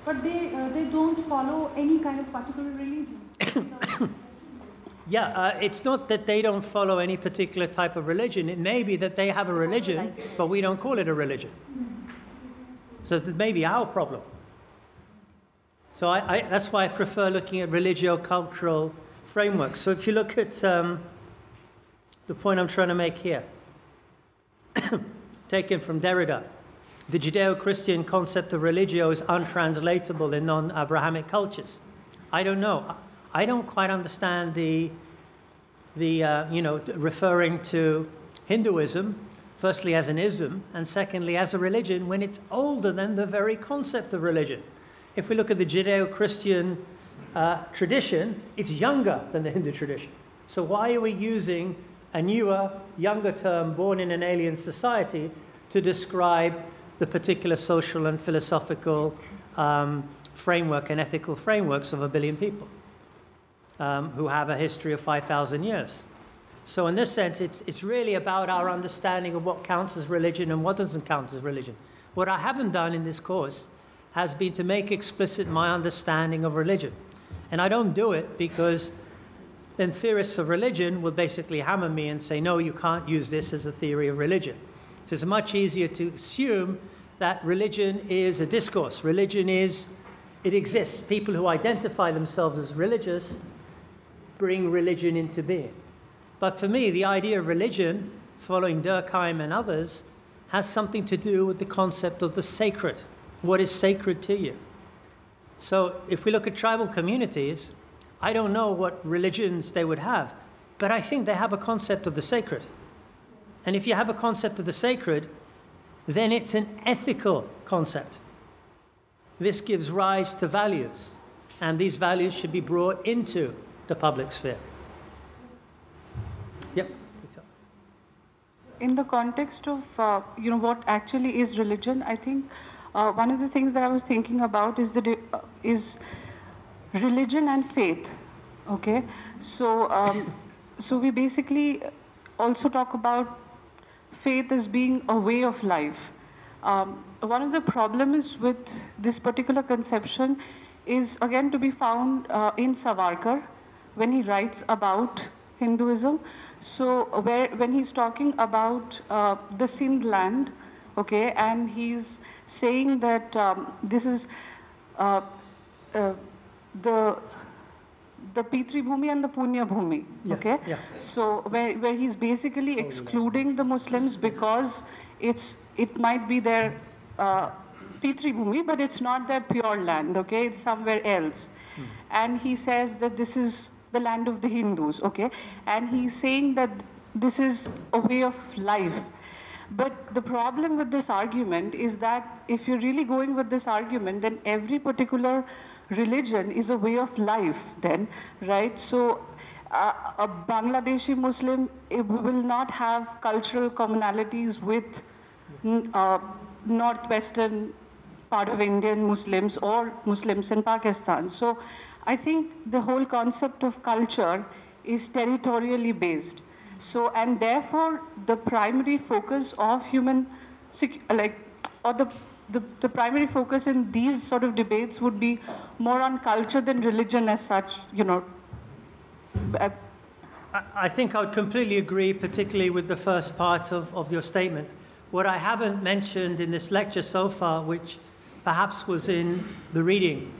But they don't follow any kind of particular religion. Yeah, it's not that they don't follow any particular type of religion. It may be that they have a religion, but we don't call it a religion. So that may be our problem. So that's why I prefer looking at religio-cultural frameworks. So if you look at the point I'm trying to make here, taken from Derrida, the Judeo-Christian concept of religio is untranslatable in non-Abrahamic cultures. I don't know. I don't quite understand the referring to Hinduism, firstly as an ism, and secondly as a religion, when it's older than the very concept of religion. If we look at the Judeo-Christian tradition, it's younger than the Hindu tradition. So why are we using a newer, younger term, born in an alien society, to describe the particular social and philosophical framework and ethical frameworks of a billion people who have a history of 5,000 years? So in this sense, it's really about our understanding of what counts as religion and what doesn't count as religion. What I haven't done in this course has been to make explicit my understanding of religion. And I don't do it because then theorists of religion will basically hammer me and say, no, you can't use this as a theory of religion. So it's much easier to assume that religion is a discourse. Religion is, it exists. People who identify themselves as religious bring religion into being. But for me, the idea of religion, following Durkheim and others, has something to do with the concept of the sacred. What is sacred to you? So if we look at tribal communities, I don't know what religions they would have, but I think they have a concept of the sacred. And if you have a concept of the sacred, then it's an ethical concept. This gives rise to values, and these values should be brought into the public sphere. Yep. In the context of what actually is religion, I think one of the things that I was thinking about is religion and faith. Okay, so so we basically also talk about faith as being a way of life. One of the problems with this particular conception is again to be found in Savarkar when he writes about Hinduism. So when he's talking about the Sindh land, okay, and he's saying that this is the Pitri Bhumi and the Punya Bhumi, okay? Yeah. So where he's basically excluding the Muslims because it might be their Pitri Bhumi, but it's not their pure land, okay? It's somewhere else. And he says that this is the land of the Hindus, okay? And he's saying that this is a way of life. But the problem with this argument is that if you're really going with this argument, then every particular religion is a way of life then, right? So a Bangladeshi Muslim will not have cultural commonalities with northwestern part of Indian Muslims or Muslims in Pakistan. So I think the whole concept of culture is territorially based. So, and therefore the primary focus of human, the primary focus in these sort of debates would be more on culture than religion as such, you know. I think I would completely agree, particularly with the first part of your statement. What I haven't mentioned in this lecture so far, which perhaps was in the reading,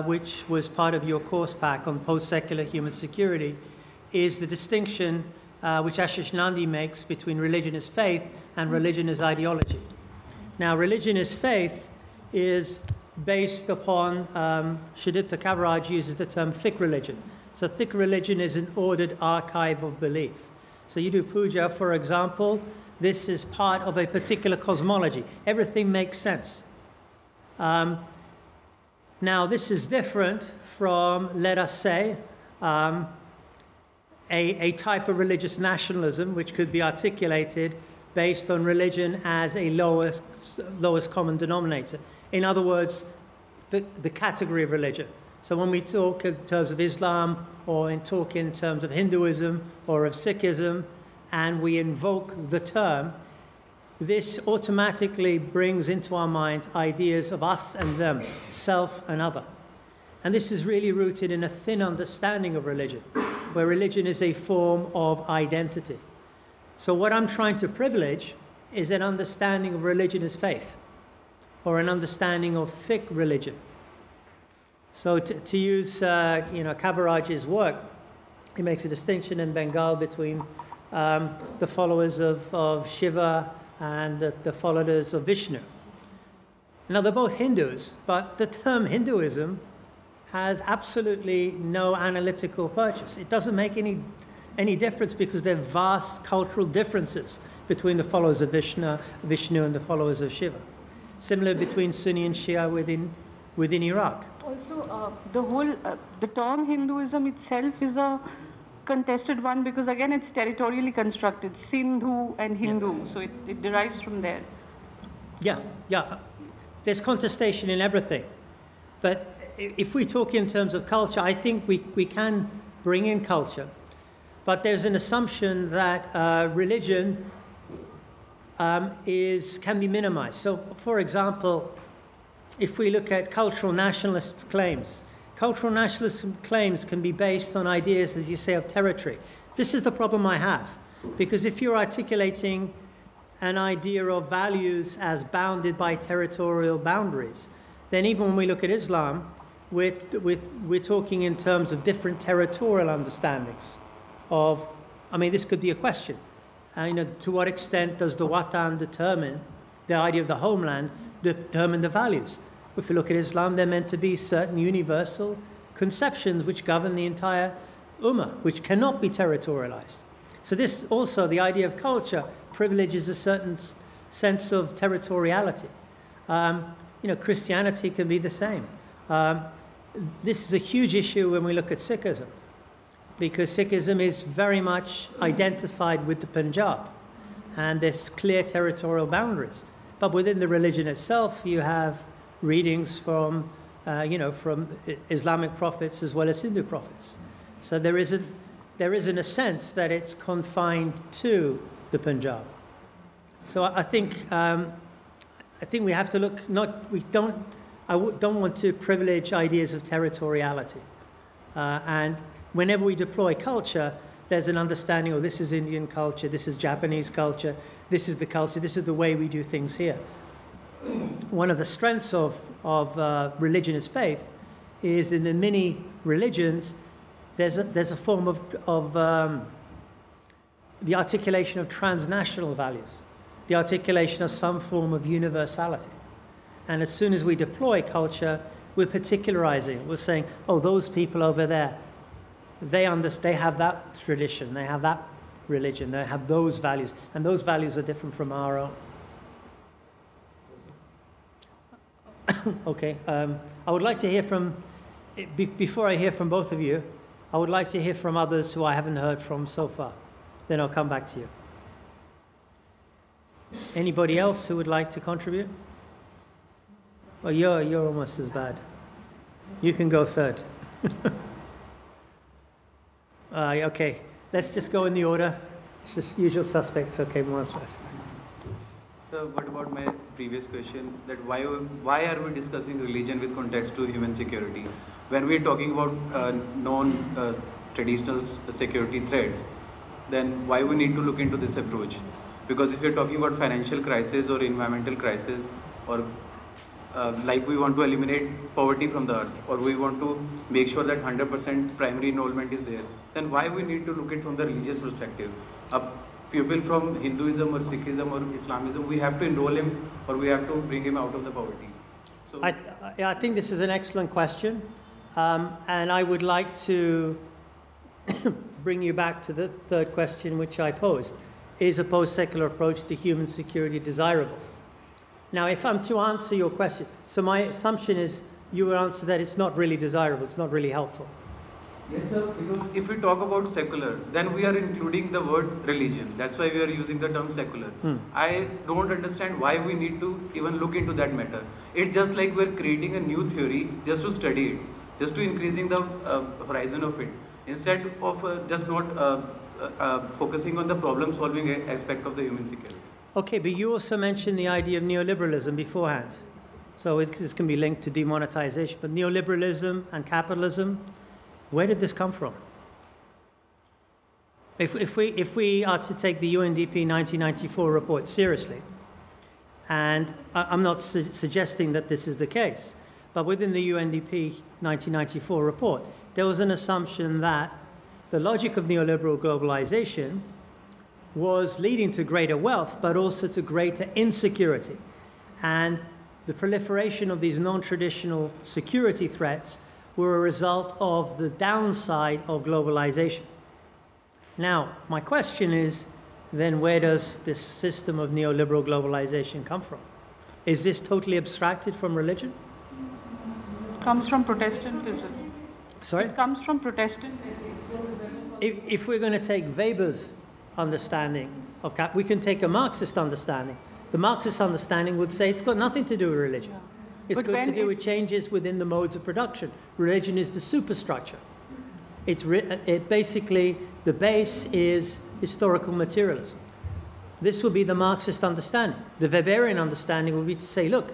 which was part of your course pack on post-secular human security, is the distinction which Ashraf makes between religion as faith and religion as ideology. Now, religion as faith is based upon, Siddiqui Kavaraj uses the term thick religion. So thick religion is an ordered archive of belief. So you do puja, for example, this is part of a particular cosmology. Everything makes sense. Now, this is different from, let us say, a type of religious nationalism which could be articulated based on religion as a lowest common denominator. In other words, the category of religion. So when we talk in terms of Islam or talk in terms of Hinduism or of Sikhism, and we invoke the term, this automatically brings into our minds ideas of us and them, self and other. And this is really rooted in a thin understanding of religion, where religion is a form of identity. So what I'm trying to privilege is an understanding of religion as faith, or an understanding of thick religion. So to use Kavaraj's work, he makes a distinction in Bengal between the followers of Shiva and the followers of Vishnu. Now, they're both Hindus, but the term Hinduism has absolutely no analytical purchase. It doesn't make any difference because there are vast cultural differences between the followers of Vishnu and the followers of Shiva. Similar between Sunni and Shia within Iraq. Also, the term Hinduism itself is a contested one because, again, it's territorially constructed, Sindhu and Hindu, so it derives from there. Yeah. There's contestation in everything. But if we talk in terms of culture, I think we can bring in culture. But there's an assumption that religion can be minimized. So, for example, if we look at cultural nationalist claims can be based on ideas, as you say, of territory. This is the problem I have, because if you're articulating an idea of values as bounded by territorial boundaries, then even when we look at Islam, we're talking in terms of different territorial understandings of, this could be a question. To what extent does the Watan determine, the idea of the homeland, determine the values? If we look at Islam, they're meant to be certain universal conceptions which govern the entire ummah, which cannot be territorialized. So this also, the idea of culture, privileges a certain sense of territoriality. Christianity can be the same. This is a huge issue when we look at Sikhism, because Sikhism is very much identified with the Punjab, and there's clear territorial boundaries. But within the religion itself, you have readings from Islamic prophets as well as Hindu prophets. So there isn't a sense that it's confined to the Punjab. So I think we have to look. I don't want to privilege ideas of territoriality, and whenever we deploy culture, there's an understanding of this is Indian culture, this is Japanese culture, this is the culture, this is the way we do things here. One of the strengths of religion as faith is in the many religions, there's a form of the articulation of transnational values, the articulation of some form of universality. And as soon as we deploy culture, we're particularizing it. We're saying, oh, those people over there, they have that tradition, they have that religion, they have those values, and those values are different from our own. Okay, I would like to hear from, before I hear from both of you, I would like to hear from others who I haven't heard from so far. Then I'll come back to you. Anybody else who would like to contribute? Well, you're almost as bad. You can go third. Okay, let's just go in the order. It's the usual suspects. Okay, more first. So what about my previous question, that why are we discussing religion with context to human security? When we're talking about non-traditional security threats, then why we need to look into this approach? Because if you're talking about financial crisis or environmental crisis, or like we want to eliminate poverty from the earth, or we want to make sure that 100% primary enrollment is there, then why we need to look at from the religious perspective? A pupil from Hinduism or Sikhism or Islamism, we have to enroll him, or we have to bring him out of the poverty. So I think this is an excellent question, and I would like to bring you back to the third question which I posed. Is a post-secular approach to human security desirable? Now, if I'm to answer your question, so my assumption is you will answer that it's not really desirable, it's not really helpful. Yes, sir, because if we talk about secular, then we are including the word religion. That's why we are using the term secular. I don't understand why we need to even look into that matter. It's just like we're creating a new theory just to study it, just to increasing the horizon of it, instead of just not focusing on the problem-solving aspect of the human security. Okay, but you also mentioned the idea of neoliberalism beforehand. So this can be linked to demonetization, but neoliberalism and capitalism, where did this come from? If we are to take the UNDP 1994 report seriously, and I'm not suggesting that this is the case, but within the UNDP 1994 report, there was an assumption that the logic of neoliberal globalization was leading to greater wealth, but also to greater insecurity. And the proliferation of these non-traditional security threats were a result of the downside of globalization. Now, my question is, then where does this system of neoliberal globalization come from? Is this totally abstracted from religion? It comes from Protestantism. Sorry? It comes from Protestantism. If we're going to take Weber's understanding of we can take a Marxist understanding. The Marxist understanding would say it's got nothing to do with religion. Yeah. It's But got to when do with changes within the modes of production. Religion is the superstructure. It basically, the base is historical materialism. This would be the Marxist understanding. The Weberian understanding would be to say, look,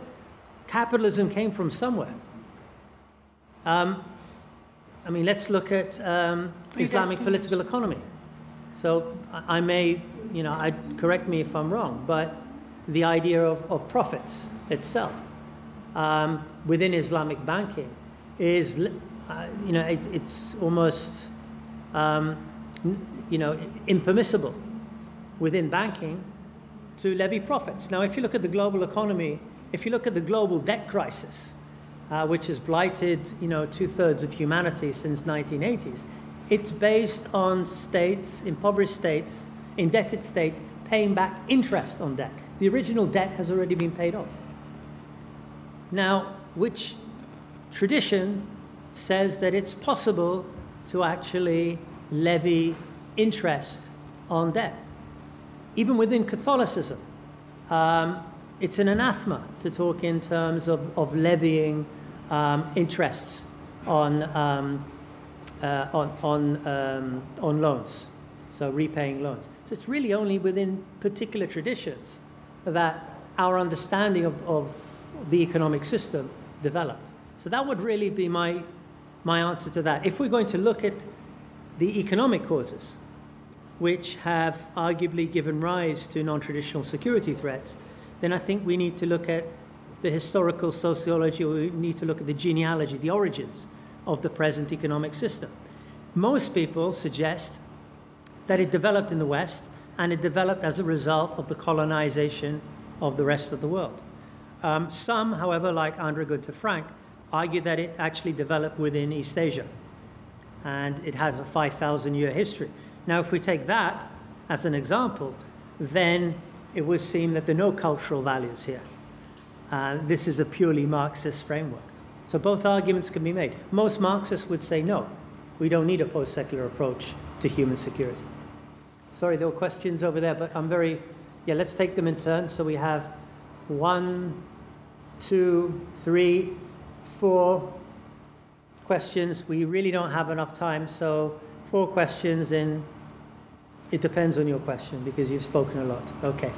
capitalism came from somewhere. I mean, let's look at Islamic political economy. So I may, correct me if I'm wrong, but the idea of profits itself within Islamic banking is, it's almost, impermissible within banking to levy profits. Now, if you look at the global economy, if you look at the global debt crisis, which has blighted, 2/3 of humanity since 1980s, it's based on states, impoverished states, indebted states, paying back interest on debt. The original debt has already been paid off. Now, which tradition says that it's possible to actually levy interest on debt? Even within Catholicism, it's an anathema to talk in terms of levying interests on loans, so repaying loans. So it's really only within particular traditions that our understanding of the economic system developed. So that would really be my answer to that. If we're going to look at the economic causes, which have arguably given rise to non-traditional security threats, then I think we need to look at the historical sociology, we need to look at the genealogy, the origins of the present economic system. Most people suggest that it developed in the West, and it developed as a result of the colonization of the rest of the world. Some, however, like Andre Gunther Frank, argue that it actually developed within East Asia, and it has a 5,000-year history. Now, if we take that as an example, then it would seem that there are no cultural values here. This is a purely Marxist framework. So both arguments can be made. Most Marxists would say, no, we don't need a post-secular approach to human security. Sorry, there were questions over there, but yeah, let's take them in turn. So we have 1, 2, 3, 4 questions. We really don't have enough time, so 4 questions, and it depends on your question because you've spoken a lot. Okay.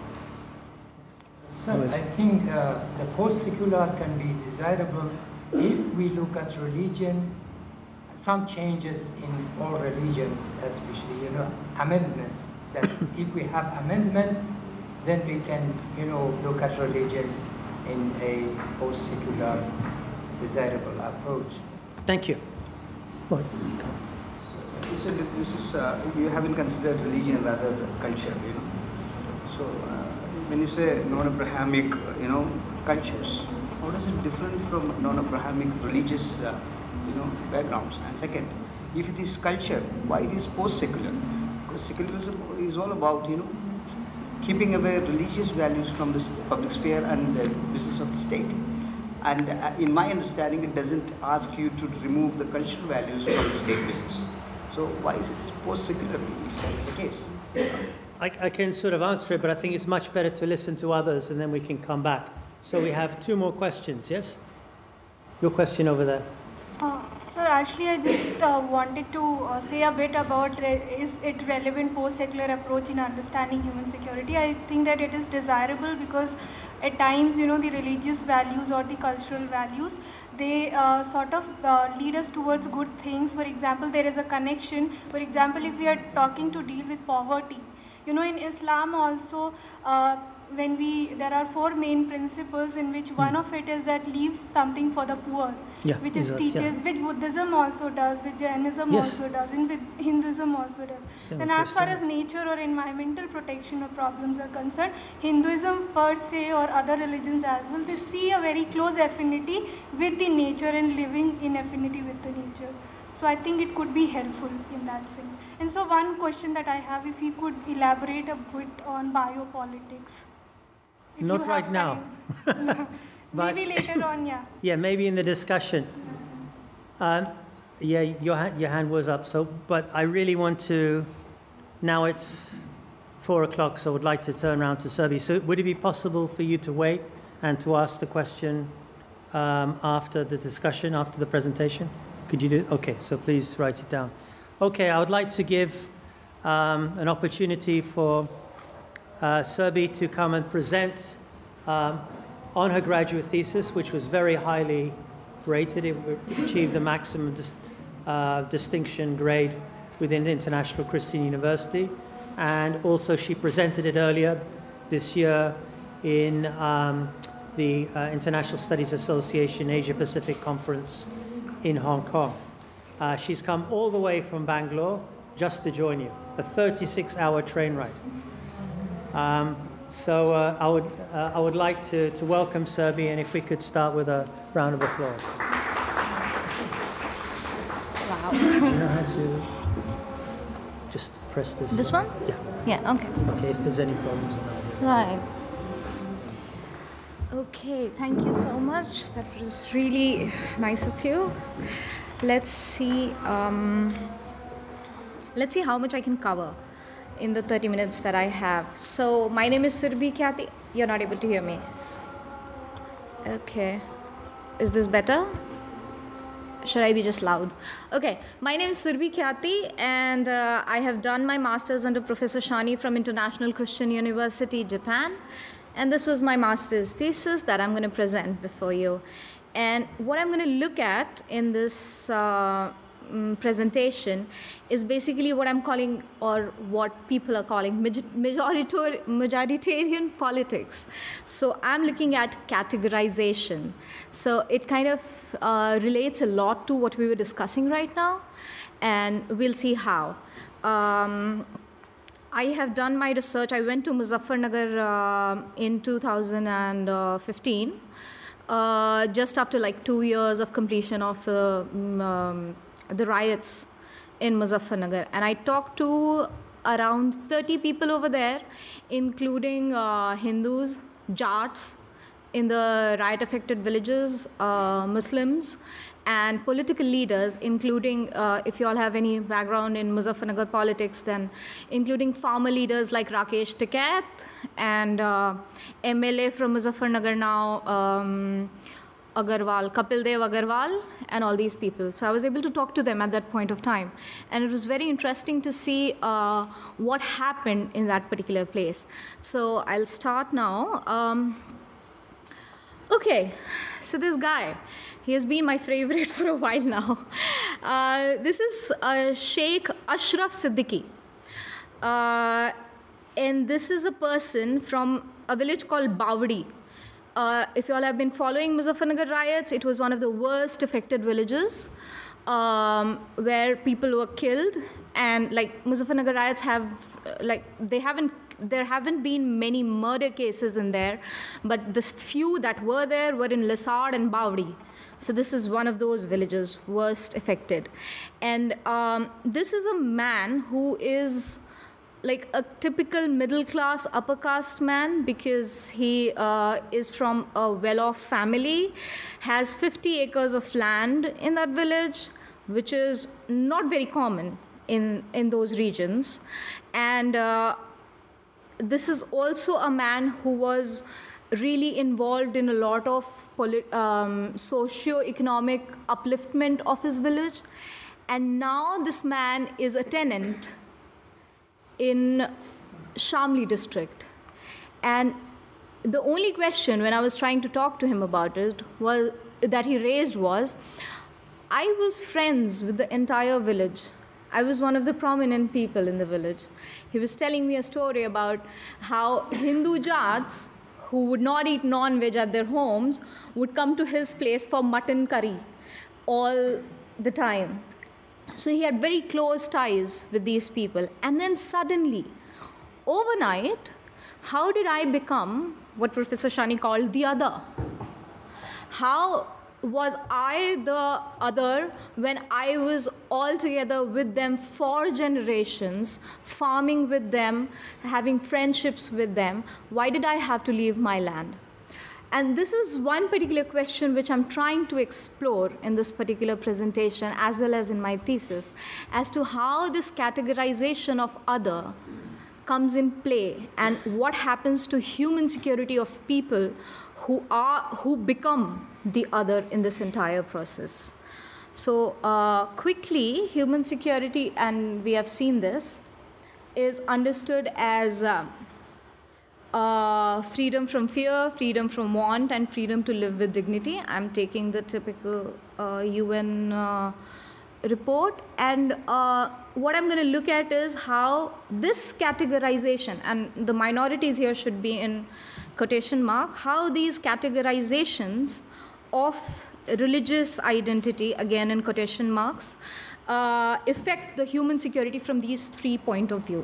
So I think the post-secular can be desirable if we look at religion, some changes in all religions, especially, amendments. That if we have amendments, then we can, look at religion in a post-secular, desirable approach. Thank you. What? You said that this is, you haven't considered religion rather than culture, So when you say non-Abrahamic, cultures, how does it different from non-Abrahamic religious, backgrounds? And second, if it is culture, why it is post-secular? Because secularism is all about, keeping away religious values from the public sphere and the business of the state. And in my understanding, it doesn't ask you to remove the cultural values from the state business. So why is it post-secular if that is the case? I can sort of answer it, but I think it's much better to listen to others and then we can come back. So we have 2 more questions, yes? Your question over there. Sir, actually I just wanted to say a bit about is it relevant post-secular approach in understanding human security. I think that it is desirable because at times, the religious values or the cultural values, they sort of lead us towards good things. For example, there is a connection. For example, if we are talking to deal with poverty, in Islam also, there are 4 main principles in which one of it is that leave something for the poor, which is teaches, which Buddhism also does, which Jainism also does, and with Hinduism also does. And as far as nature or environmental protection or problems are concerned, Hinduism per se or other religions as well, they see a very close affinity with the nature and living in affinity with the nature. So I think it could be helpful in that sense. And so one question that I have, if you could elaborate a bit on biopolitics. Not right now. But maybe later on, yeah. Yeah, maybe in the discussion. Yeah, your hand was up. So, but I really want to. Now it's 4 o'clock, so I would like to turn around to Serbi. So, would it be possible for you to wait and to ask the question after the discussion, after the presentation? Could you do? Okay. So please write it down. Okay, I would like to give an opportunity for Serbi to come and present on her graduate thesis, which was very highly rated. It achieved the maximum distinction grade within the International Christian University. And also she presented it earlier this year in the International Studies Association Asia Pacific Conference in Hong Kong. She's come all the way from Bangalore just to join you, a 36-hour train ride. So I would like to welcome Serbi, and if we could start with a round of applause. Wow. Do you know how to just press this? This one? Yeah. Yeah, okay. Okay, if there's any problems. Right. Okay, thank you so much. That was really nice of you. Let's see how much I can cover in the 30 minutes that I have. So my name is Siddiqui. You're not able to hear me. Okay. Is this better? Should I be just loud? Okay. My name is Siddiqui, and I have done my master's under Professor Shani from International Christian University, Japan. And this was my master's thesis that I'm going to present before you. And what I'm going to look at in this presentation is basically what I'm calling, or what people are calling, majoritarian politics. So I'm looking at categorization. So it kind of relates a lot to what we were discussing right now, and we'll see how. I have done my research. I went to Muzaffarnagar in 2015. Just after like 2 years of completion of the riots in Muzaffarnagar. And I talked to around 30 people over there, including Hindus, Jats in the riot-affected villages, Muslims, and political leaders, including, if you all have any background in Muzaffarnagar politics, then including farmer leaders like Rakesh Tiket and MLA from Muzaffarnagar now, Agarwal, Kapil Dev Agarwal, and all these people. So I was able to talk to them at that point of time. And it was very interesting to see what happened in that particular place. So I'll start now. Okay, so this guy, he has been my favorite for a while now. This is Sheikh Ashraf Siddiqui. And this is a person from a village called Bawadi. If you all have been following Muzaffarnagar riots, it was one of the worst affected villages where people were killed. And like Muzaffarnagar riots have, there haven't been many murder cases in there, but the few that were there were in Lisard and Bawadi. So this is one of those villages worst affected. And this is a man who is like a typical middle-class, upper-caste man, because he is from a well-off family, has 50 acres of land in that village, which is not very common in those regions. And this is also a man who was really involved in a lot of socio-economic upliftment of his village. And now this man is a tenant in Shamli district. And the only question when I was trying to talk to him about it was that he raised was, I was friends with the entire village. I was one of the prominent people in the village. He was telling me a story about how Hindu Jats who would not eat non-veg at their homes would come to his place for mutton curry all the time. So he had very close ties with these people. And then suddenly, overnight, how did I become what Professor Shani called the other? How was I the other when I was all together with them for generations, farming with them, having friendships with them? Why did I have to leave my land? And this is one particular question which I'm trying to explore in this particular presentation, as well as in my thesis, as to how this categorization of other comes in play and what happens to human security of people who become the other in this entire process. So quickly, human security, and we have seen this, is understood as freedom from fear, freedom from want, and freedom to live with dignity. I'm taking the typical UN report, and what I'm going to look at is how this categorization, and the minorities here should be in quotation mark, how these categorizations of religious identity, again in quotation marks, affect the human security from these 3 points of view.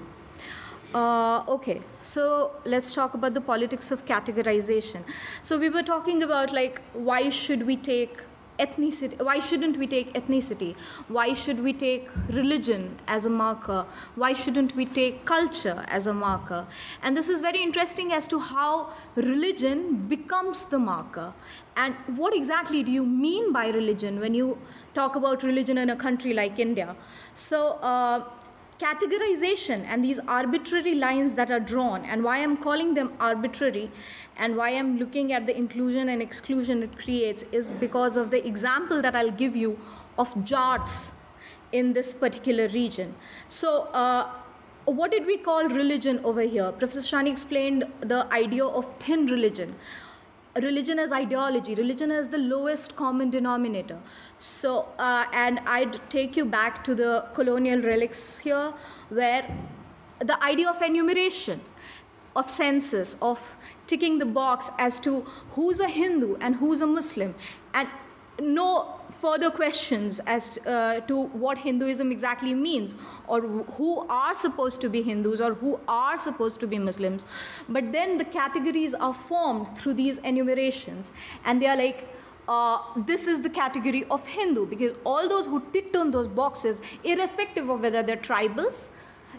Okay, so let's talk about the politics of categorization. So we were talking about, like, why should we take ethnicity, why shouldn't we take ethnicity? Why should we take religion as a marker? Why shouldn't we take culture as a marker? And this is very interesting as to how religion becomes the marker. And what exactly do you mean by religion when you talk about religion in a country like India? So categorization and these arbitrary lines that are drawn, and why I'm calling them arbitrary and why I'm looking at the inclusion and exclusion it creates, is because of the example that I'll give you of Jats in this particular region. So what did we call religion over here? Professor Shani explained the idea of thin religion. religion as ideology, religion as the lowest common denominator. So, and I'd take you back to the colonial relics here, where the idea of enumeration, of census, of ticking the box as to who's a Hindu and who's a Muslim, and no further questions as to what Hinduism exactly means, or who are supposed to be Hindus or who are supposed to be Muslims. But then the categories are formed through these enumerations, and they are like, this is the category of Hindu, because all those who ticked on those boxes, irrespective of whether they're tribals,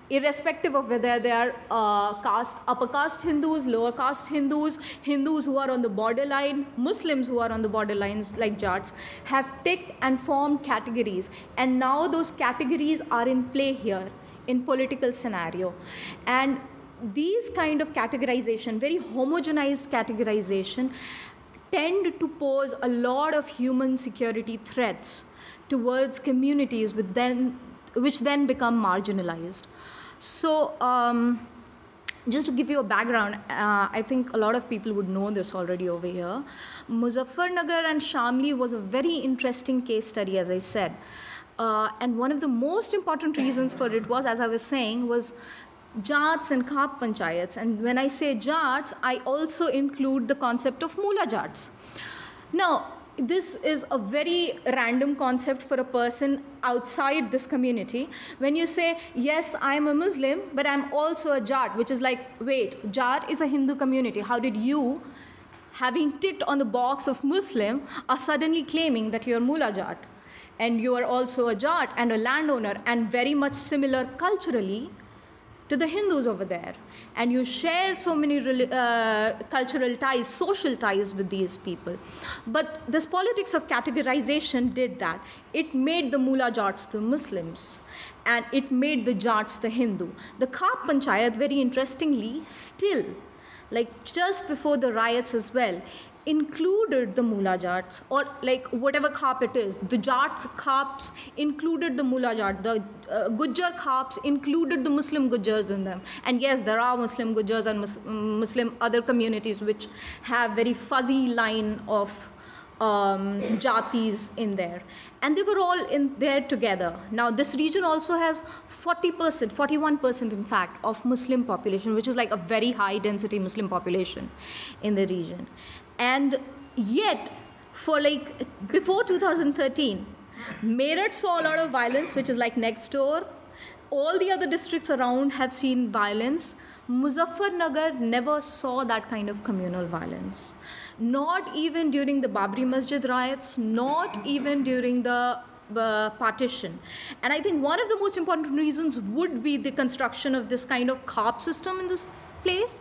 irrespective of whether they are upper caste Hindus, lower caste Hindus, Hindus who are on the borderline, Muslims who are on the borderlines like Jats, have ticked and formed categories. And now those categories are in play here in political scenario. And these kind of categorization, very homogenized categorization, tend to pose a lot of human security threats towards communities which then become marginalized. So just to give you a background, I think a lot of people would know this already over here. Muzaffarnagar and Shamli was a very interesting case study, as I said. And one of the most important reasons for it was, as I was saying, was Jats and Khap Panchayats. And when I say Jats, I also include the concept of Mula Jats. Now, this is a very random concept for a person outside this community. When you say, yes, I'm a Muslim, but I'm also a Jat, which is like, wait, Jat is a Hindu community. How did you, having ticked on the box of Muslim, are suddenly claiming that you're Mula Jat? And you are also a Jat and a landowner, and very much similar culturally to the Hindus over there. And you share so many cultural ties, social ties with these people. But this politics of categorization did that. It made the Mula Jats the Muslims, and it made the Jats the Hindu. The Khap Panchayat, very interestingly, still, like just before the riots as well, included the Mula Jats, or like whatever Khap it is. The Jat Khaps included the Mula Jat. The Gujjar Khaps included the Muslim Gujjars in them. And yes, there are Muslim Gujjars and Muslim other communities which have very fuzzy line of jatis in there. And they were all in there together. Now, this region also has 40%, 41% in fact, of Muslim population, which is like a very high density Muslim population in the region. And yet, for like, before 2013, Meerut saw a lot of violence, which is like next door. All the other districts around have seen violence. Muzaffarnagar never saw that kind of communal violence. Not even during the Babri Masjid riots, not even during the partition. And I think one of the most important reasons would be the construction of this kind of Khap system in this place.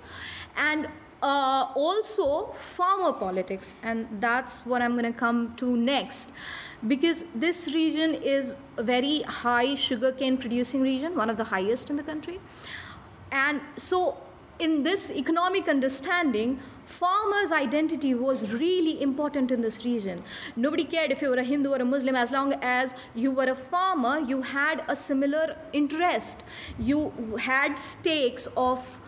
And also farmer politics, and that's what I'm going to come to next, because this region is a very high sugarcane producing region, one of the highest in the country. And so in this economic understanding, farmers' identity was really important in this region. Nobody cared if you were a Hindu or a Muslim, as long as you were a farmer, you had a similar interest. You had stakes of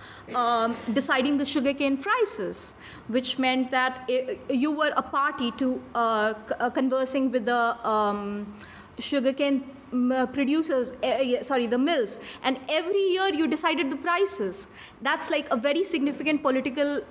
deciding the sugarcane prices, which meant that you were a party to conversing with the sugarcane producers, the mills, and every year you decided the prices. That's like a very significant political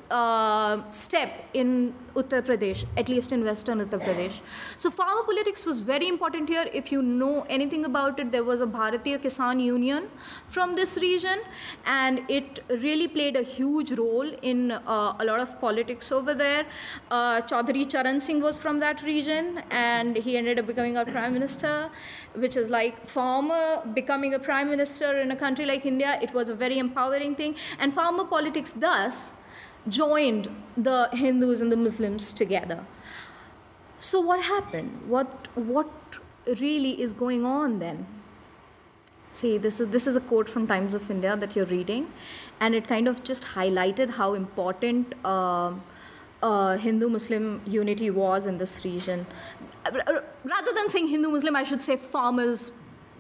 step in Uttar Pradesh, at least in western Uttar Pradesh. So farmer politics was very important here. If you know anything about it, there was a Bharatiya Kisan Union from this region, and it really played a huge role in a lot of politics over there. Chaudhary Charan Singh was from that region, and he ended up becoming our prime minister, which is like farmer becoming a prime minister in a country like India. It was a very empowering thing. And farmer politics thus joined the Hindus and the Muslims together. So what happened? What really is going on then? See, this is a quote from Times of India that you're reading, and it kind of just highlighted how important Hindu-Muslim unity was in this region. Rather than saying Hindu-Muslim, I should say farmers'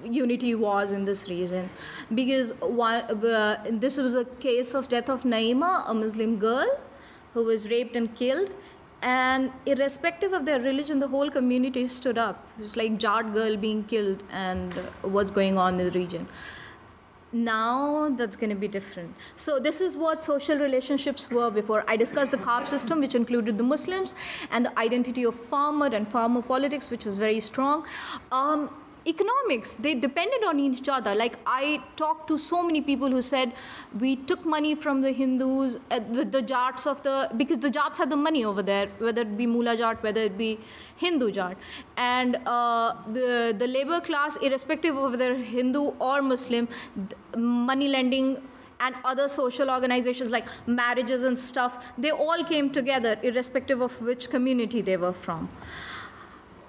unity was in this region, because this was a case of death of Naima, a Muslim girl who was raped and killed, And irrespective of their religion, the whole community stood up. It's like Jat girl being killed and what's going on in the region. Now that's going to be different. So this is what social relationships were before. I discussed the caste system, which included the Muslims, and the identity of farmer and farmer politics, which was very strong. Economics, they depended on each other. Like, I talked to so many people who said, we took money from the Hindus, the Jats because the Jats had the money over there, whether it be Mula Jat, whether it be Hindu Jat. And the labor class, irrespective of whether Hindu or Muslim, money lending and other social organizations like marriages and stuff, they all came together, irrespective of which community they were from.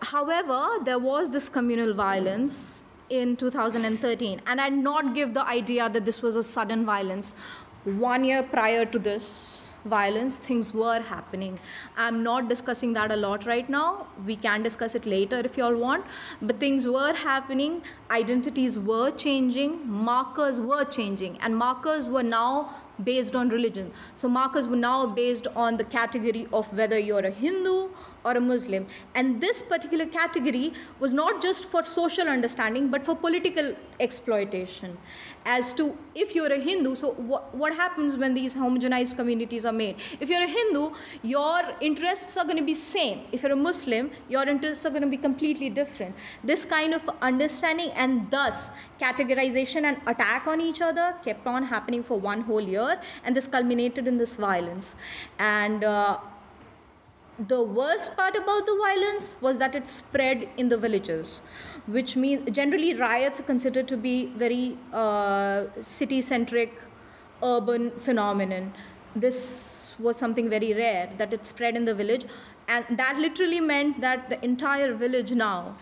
However, there was this communal violence in 2013, and I'd not give the idea that this was a sudden violence. 1 year prior to this violence, things were happening. I'm not discussing that a lot right now. We can discuss it later if you all want, but things were happening, identities were changing, markers were changing, and markers were now based on religion. So markers were now based on the category of whether you're a Hindu or a Muslim. And this particular category was not just for social understanding, but for political exploitation. As to if you're a Hindu, so what happens when these homogenized communities are made? If you're a Hindu, your interests are going to be same. If you're a Muslim, your interests are going to be completely different. This kind of understanding and thus categorization and attack on each other kept on happening for 1 whole year, and this culminated in this violence. And the worst part about the violence was that it spread in the villages, which means generally riots are considered to be very city-centric, urban phenomenon. This was something very rare, that it spread in the village, and that literally meant that the entire village now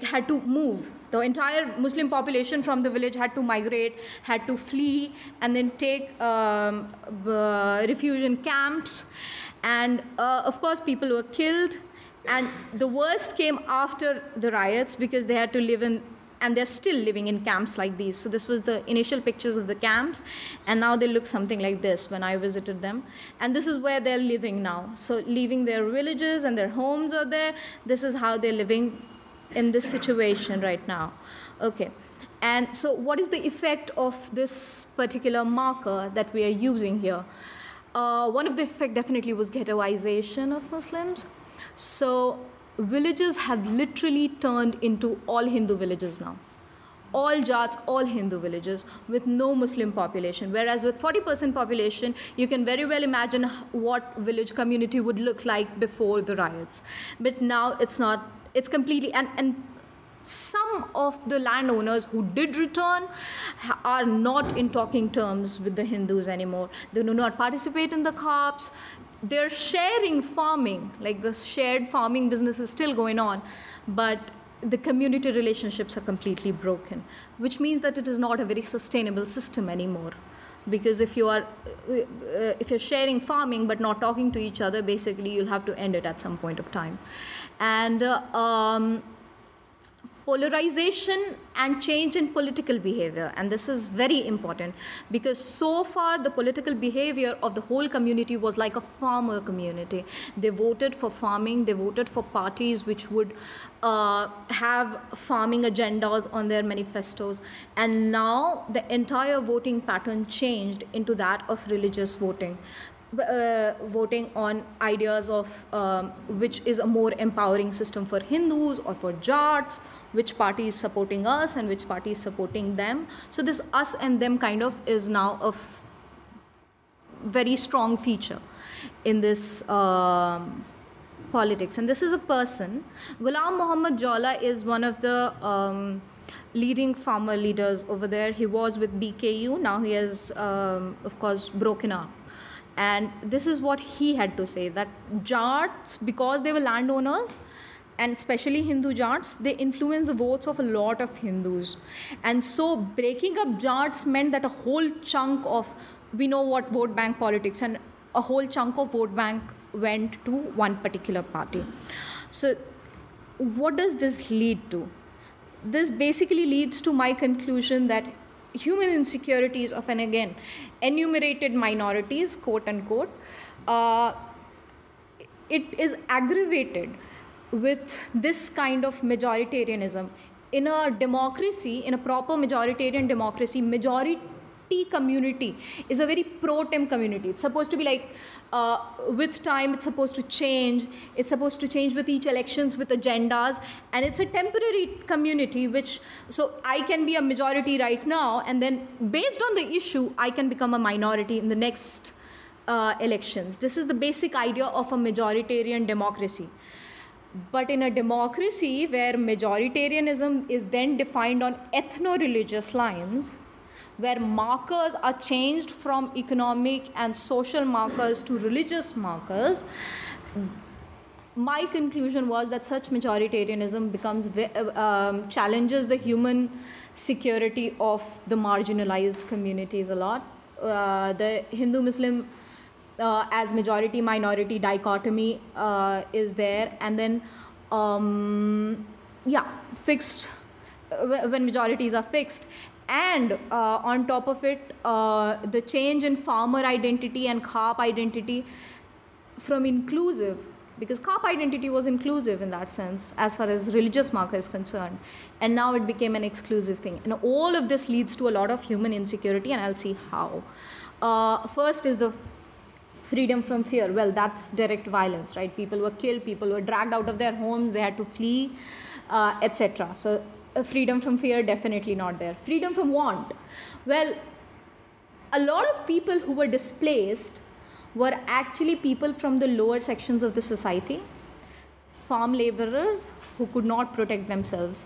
had to move. The entire Muslim population from the village had to migrate, had to flee, and then take refuge in camps. And of course, people were killed. And the worst came after the riots, because they had to live in, and they're still living in camps like these. So this was the initial pictures of the camps, and now they look something like this when I visited them. And this is where they're living now. So leaving their villages and their homes are there. This is how they're living in this situation right now. Okay. And so what is the effect of this particular marker that we are using here? One of the effects definitely was ghettoization of Muslims. So villages have literally turned into all Hindu villages now. All Jats, all Hindu villages with no Muslim population. Whereas with 40% population, you can very well imagine what village community would look like before the riots. But now it's not, it's completely, and some of the landowners who did return are not in talking terms with the Hindus anymore. They do not participate in the crops. They're sharing farming, like the shared farming business is still going on, but the community relationships are completely broken, which means that it is not a very sustainable system anymore. Because if you're sharing farming but not talking to each other, basically you'll have to end it at some point of time. And polarization and change in political behavior, and this is very important, because so far the political behavior of the whole community was like a farmer community. They voted for farming, they voted for parties which would have farming agendas on their manifestos, and now the entire voting pattern changed into that of religious voting. Voting on ideas of which is a more empowering system for Hindus or for Jats, which party is supporting us and which party is supporting them. So this us and them kind of is now a very strong feature in this politics. And this is a person. Ghulam Muhammad Jawla is one of the leading farmer leaders over there. He was with BKU. Now he has, of course, broken up. And this is what he had to say, that Jats, because they were landowners, and especially Hindu Jats, they influenced the votes of a lot of Hindus. And so breaking up Jats meant that a whole chunk of, we know what vote bank politics, and a whole chunk of vote bank went to one particular party. So what does this lead to? This basically leads to my conclusion that human insecurities of, and again, enumerated minorities, quote unquote, it is aggravated with this kind of majoritarianism. In a democracy, in a proper majoritarian democracy, majority community is a very pro-tem community. It's supposed to be like, with time it's supposed to change. It's supposed to change with each elections, with agendas, and it's a temporary community, which, so I can be a majority right now, and then based on the issue, I can become a minority in the next elections. This is the basic idea of a majoritarian democracy. But in a democracy where majoritarianism is then defined on ethno-religious lines, where markers are changed from economic and social markers to religious markers, my conclusion was that such majoritarianism becomes challenges the human security of the marginalized communities a lot. The Hindu-Muslim as majority-minority dichotomy is there, and then fixed when majorities are fixed. And on top of it, the change in farmer identity and Khap identity from inclusive, because Khap identity was inclusive in that sense as far as religious marker is concerned, and now it became an exclusive thing. And all of this leads to a lot of human insecurity, and I'll see how. First is the freedom from fear. Well, that's direct violence, right? People were killed, people were dragged out of their homes, they had to flee, etc. So freedom from fear, definitely not there. Freedom from want. Well, a lot of people who were displaced were actually people from the lower sections of the society, farm laborers who could not protect themselves.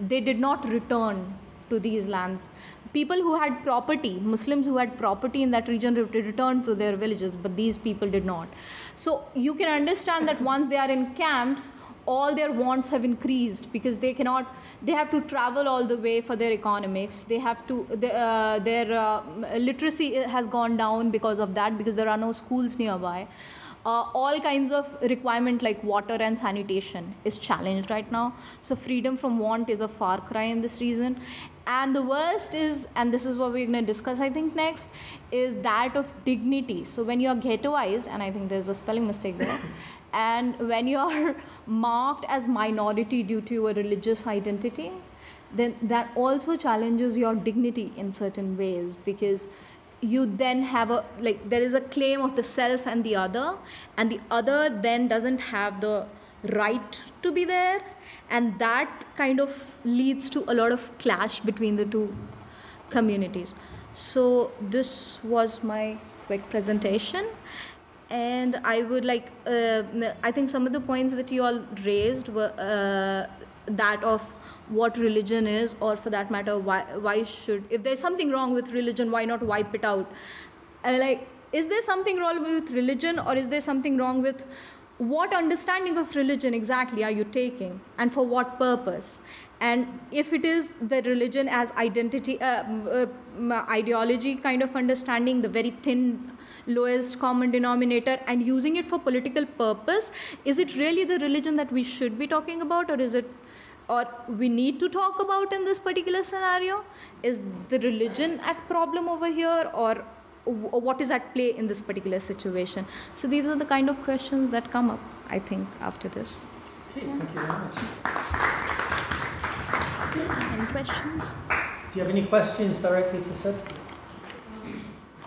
They did not return to these lands. People who had property, Muslims who had property in that region returned to their villages, but these people did not. So you can understand that once they are in camps, all their wants have increased because they have to travel all the way for their economics. They have to, their literacy has gone down because of that, because there are no schools nearby. All kinds of requirement like water and sanitation is challenged right now. So freedom from want is a far cry in this region. And the worst is, and this is what we're going to discuss I think next, is that of dignity. So when you are ghettoized, and I think there's a spelling mistake there, and when you are marked as minority due to your religious identity, then that also challenges your dignity in certain ways, because you then have a, like, there is a claim of the self and the other then doesn't have the right to be there, and that kind of leads to a lot of clash between the two communities. So this was my quick presentation, and I would like, I think some of the points that you all raised were that of what religion is, or for that matter, why should, if there's something wrong with religion, why not wipe it out? Like, is there something wrong with religion, or is there something wrong with what understanding of religion exactly are you taking, and for what purpose? And if it is the religion as identity, ideology kind of understanding, the very thin lowest common denominator, and using it for political purpose, is it really the religion that we should be talking about, or is it, or we need to talk about in this particular scenario? Is the religion at problem over here, or what is at play in this particular situation? So these are the kind of questions that come up, I think, after this. Okay, thank you very much. Any questions? Do you have any questions directly to Sid?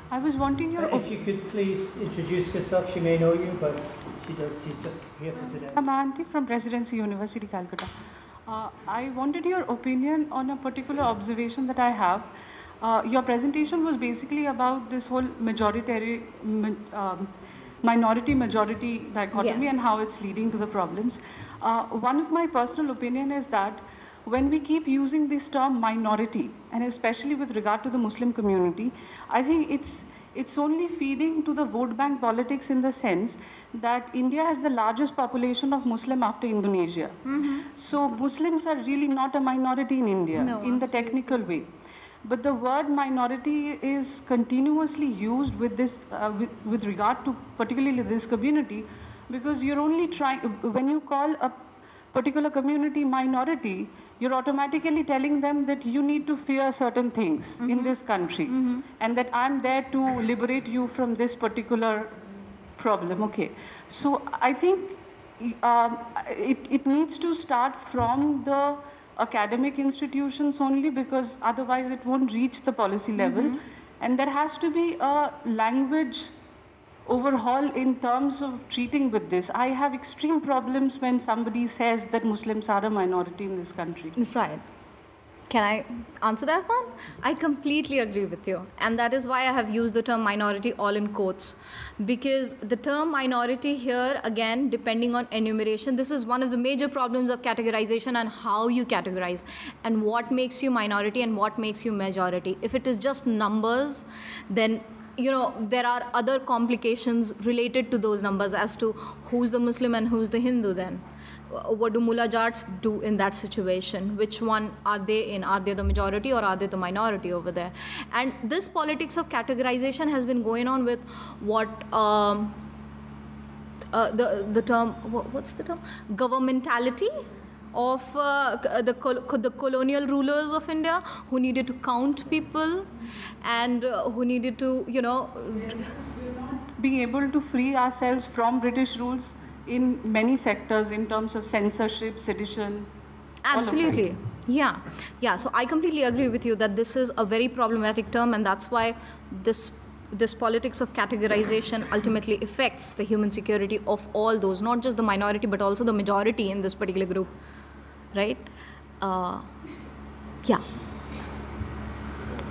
I was wanting your... If you could please introduce yourself. She may know you, but she's just here for today. I'm Auntie from Presidency University, Calcutta. I wanted your opinion on a particular observation that I have. Your presentation was basically about this whole minority-majority dichotomy, yes, and how it's leading to the problems. One of my personal opinion is that when we keep using this term minority, and especially with regard to the Muslim community, I think it's only feeding to the vote bank politics, in the sense that India has the largest population of Muslim after Indonesia. Mm-hmm. So Muslims are really not a minority in India, in absolutely, the technical way. But the word minority is continuously used with this, with regard to particularly this community, because you're only trying, when you call a particular community minority, you're automatically telling them that you need to fear certain things, mm-hmm, in this country, mm-hmm, and that I'm there to liberate you from this particular problem. Okay. So I think it needs to start from the academic institutions only, because otherwise it won't reach the policy level. And there has to be a language overhaul in terms of treating with this. I have extreme problems when somebody says that Muslims are a minority in this country. Right. Can I answer that one? I completely agree with you. And that is why I have used the term minority all in quotes. Because the term minority here, again, depending on enumeration, this is one of the major problems of categorization and how you categorize and what makes you minority and what makes you majority. If it is just numbers, then there are other complications related to those numbers as to who's the Muslim and who's the Hindu then. What do mullah jats do in that situation? Which one are they in? Are they the majority or are they the minority over there? And this politics of categorization has been going on with what the term, what's the term? Governmentality of the colonial rulers of India, who needed to count people and who needed to, being able to free ourselves from British rules in many sectors in terms of censorship, sedition. Absolutely. Yeah. So I completely agree with you that this is a very problematic term, and that's why this politics of categorization ultimately affects the human security of all those, not just the minority but also the majority in this particular group. Right? Yeah.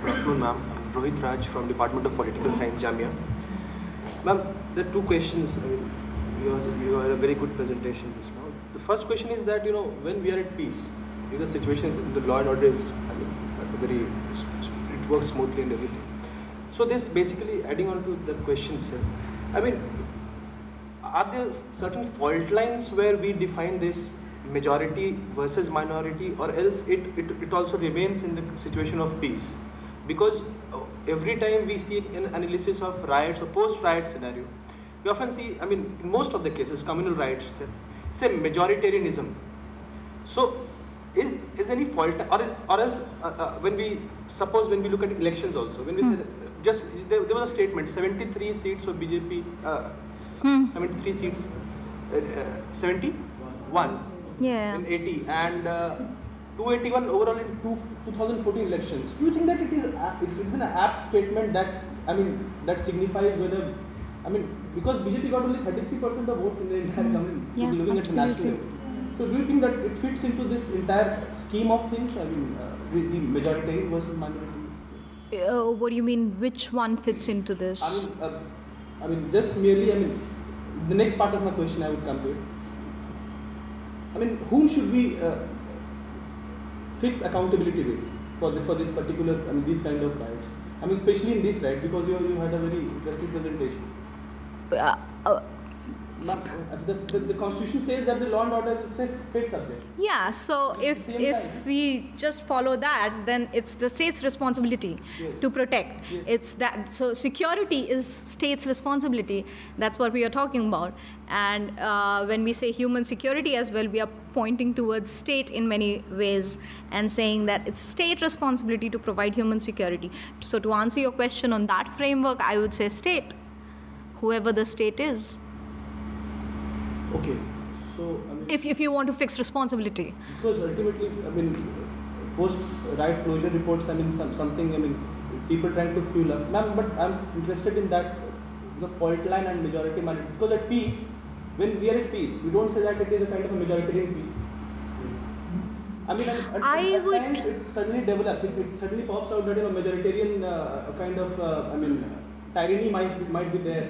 Good afternoon, ma'am. I'm Rohit Raj from Department of Political Science, JMI. Ma'am, there are two questions. You had a very good presentation just now. The first question is that, when we are at peace, the situation, the law and order is, it works smoothly and everything. So this basically adding on to the question itself. Are there certain fault lines where we define this majority versus minority, or else it also remains in the situation of peace? Because every time we see an analysis of riots or post-riot scenario, we often see, in most of the cases, communal riots, say majoritarianism. So, is any fault, or else when we look at elections also, when we say that there was a statement, 73 seats for BJP, 73 seats, 71 in 80, and 281 overall in 2014 elections. Do you think that it's an apt statement that that signifies whether because BJP got only 33% of votes in the entire government, looking at the national level. So do you think that it fits into this entire scheme of things? With the majoritarian versus minorities? What do you mean? Which one fits into this? Just merely. The next part of my question I would come to it. Whom should we fix accountability with for this particular, these kind of riots? Especially in this riot, because you had a very interesting presentation. The Constitution says that the law and order is a state subject. Yeah, so if we just follow that, then it's the state's responsibility to protect. Yes. It's that. So security is state's responsibility. That's what we are talking about. And when we say human security as well, we are pointing towards state in many ways and saying that it's state responsibility to provide human security. So to answer your question on that framework, I would say state, whoever the state is. Okay, so if you want to fix responsibility, because ultimately, post-riot closure reports, something, people trying to fuel up. Ma'am, but I'm interested in that, the fault line and majority minority. Because at peace, when we are at peace, we don't say that it is a kind of a majoritarian peace. At times it suddenly develops. It suddenly pops out that a majoritarian kind of tyranny might be there.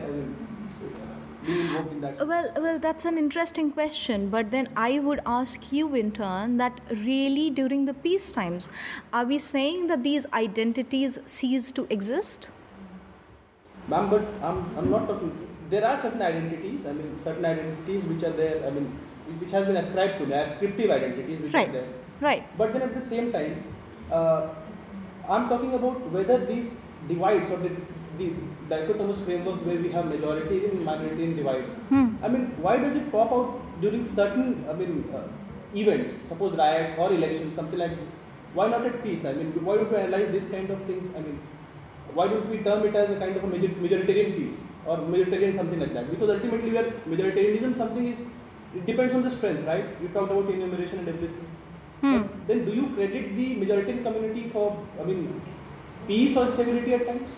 Well, that's an interesting question, but then I would ask you in turn that really during the peace times, are we saying that these identities cease to exist? Ma'am, but I'm not talking, there are certain identities, which are there, which has been ascribed to me, ascriptive identities which are there. Right. But then at the same time, I'm talking about whether these divides or the dichotomous frameworks where we have majoritarian and minoritarian divides. Why does it pop out during certain, events, suppose riots or elections, something like this? Why not at peace? Why don't we analyze this kind of things? why don't we term it as a kind of a majoritarian peace or majoritarian something like that? Because ultimately, where majoritarianism something is, it depends on the strength, right? You talked about enumeration and everything. But then do you credit the majoritarian community for, I mean, peace or stability at times?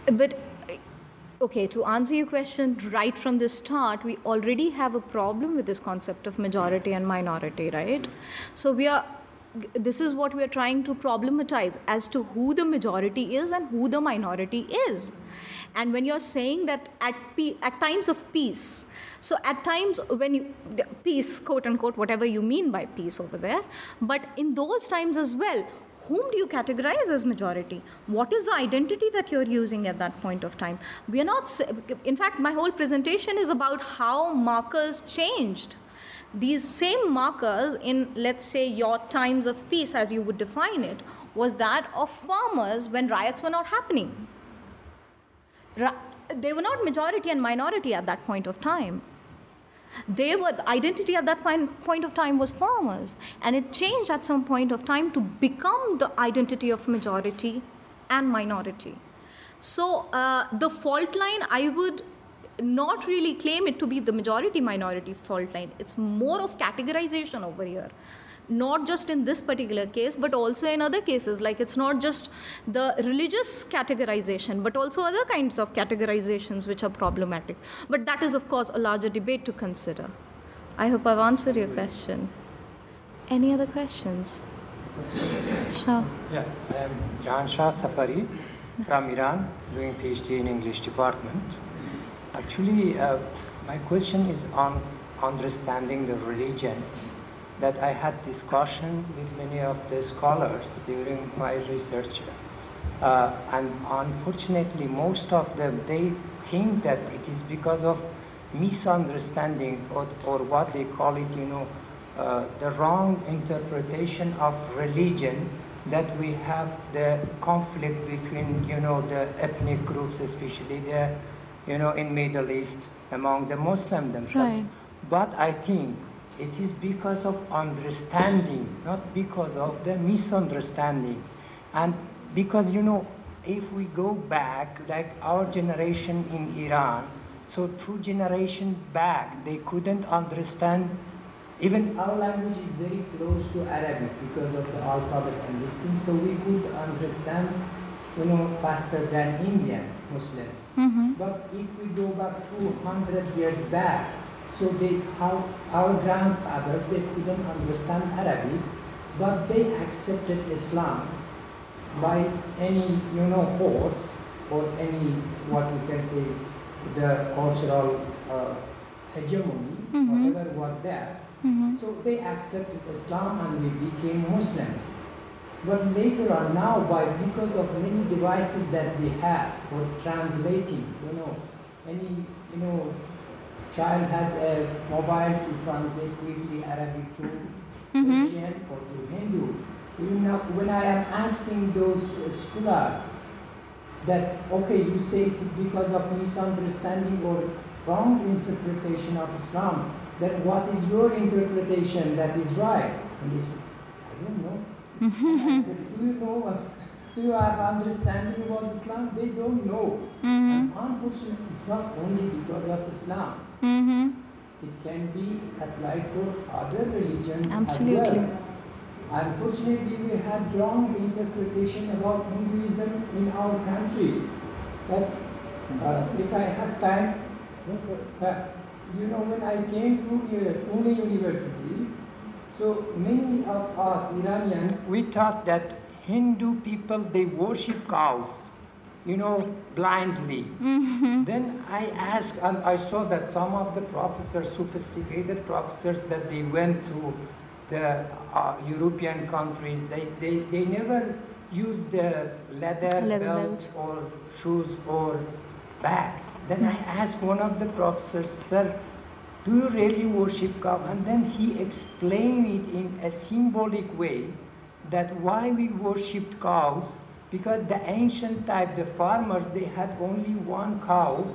But okay, to answer your question right from the start, we already have a problem with this concept of majority and minority, right? So this is what we are trying to problematize as to who the majority is and who the minority is. And when you're saying that at times of peace, so at times when peace, quote unquote, whatever you mean by peace over there, but in those times as well, whom do you categorize as majority? What is the identity that you're using at that point of time? We are not, in fact, my whole presentation is about how markers changed. These same markers in, let's say, your times of peace, as you would define it, was that of farmers when riots were not happening. They were not majority and minority at that point of time. The identity at that point of time was farmers, and it changed at some point of time to become the identity of majority and minority. So the fault line, I would not really claim it to be the majority-minority fault line. It's more of categorization over here. Not just in this particular case, but also in other cases. Like, it's not just the religious categorization, but also other kinds of categorizations which are problematic. But that is, of course, a larger debate to consider. I hope I've answered your question. Any other questions? Sure. Yeah, I am Jahan Shah Safari from Iran, doing PhD in English department. Actually, my question is on understanding the religion. That I had discussion with many of the scholars during my research. And unfortunately, most of them, they think that it is because of misunderstanding or what they call it, the wrong interpretation of religion, that we have the conflict between, the ethnic groups, especially the, in Middle East, among the Muslims themselves. Right. But I think it is because of understanding, not because of the misunderstanding. And because, if we go back, like our generation in Iran, so 2 generations back, they couldn't understand, even our language is very close to Arabic because of the alphabet and this thing, so we could understand, faster than Indian Muslims. Mm-hmm. But if we go back 200 years back, so our grandfathers, they couldn't understand Arabic, but they accepted Islam by any, force or any, what we can say, the cultural hegemony, whatever was there. So they accepted Islam and they became Muslims. But later on now, because of many devices that we have for translating, any, child has a mobile to translate quickly Arabic to Persian or to Hindu. When I am asking those scholars that, okay, you say it is because of misunderstanding or wrong interpretation of Islam, then what is your interpretation that is right? And they said, I don't know. And I said, do you know what? Do you have understanding about Islam? They don't know. And unfortunately, it's not only because of Islam. It can be applied for other religions as well. Unfortunately, we had wrong interpretation about Hinduism in our country. But if I have time, when I came to Pune University, so many of us Iranian, we thought that Hindu people, they worship cows, blindly. Then I asked, and I saw that some of the professors, sophisticated professors, that they went to the European countries, they never use the leather belt or shoes or bags. Then I asked one of the professors, sir, do you really worship cow? And then he explained it in a symbolic way that why we worshipped cows, because the ancient type, the farmers, they had only one cow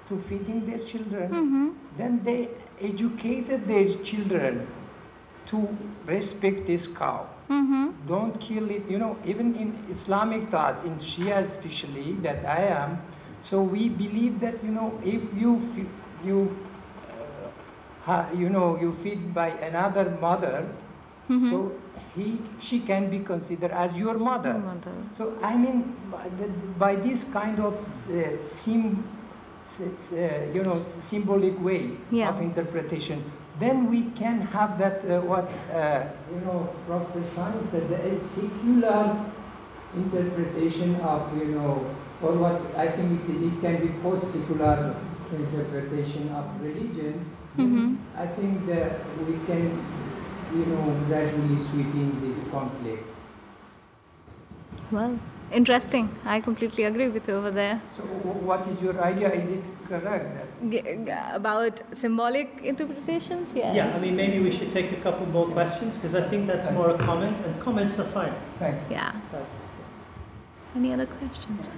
to feeding their children. Then they educated their children to respect this cow. Don't kill it. You know, even in Islamic thoughts, in Shia especially, that I am, so we believe that, you know, if you feed by another mother, so she can be considered as your mother. So I mean, by this kind of symbolic way of interpretation, then we can have that what Prof. Shani said, the secular interpretation of, you know, or what I think it can be post-secular interpretation of religion. I think that we can, you know, gradually sweeping these conflicts. Well, interesting. I completely agree with you over there. So what is your idea? Is it correct? About symbolic interpretations? Yes. Yeah, I mean, maybe we should take a couple more questions, because I think that's more a comment, and comments are fine. Thank you. Yeah. Any other questions?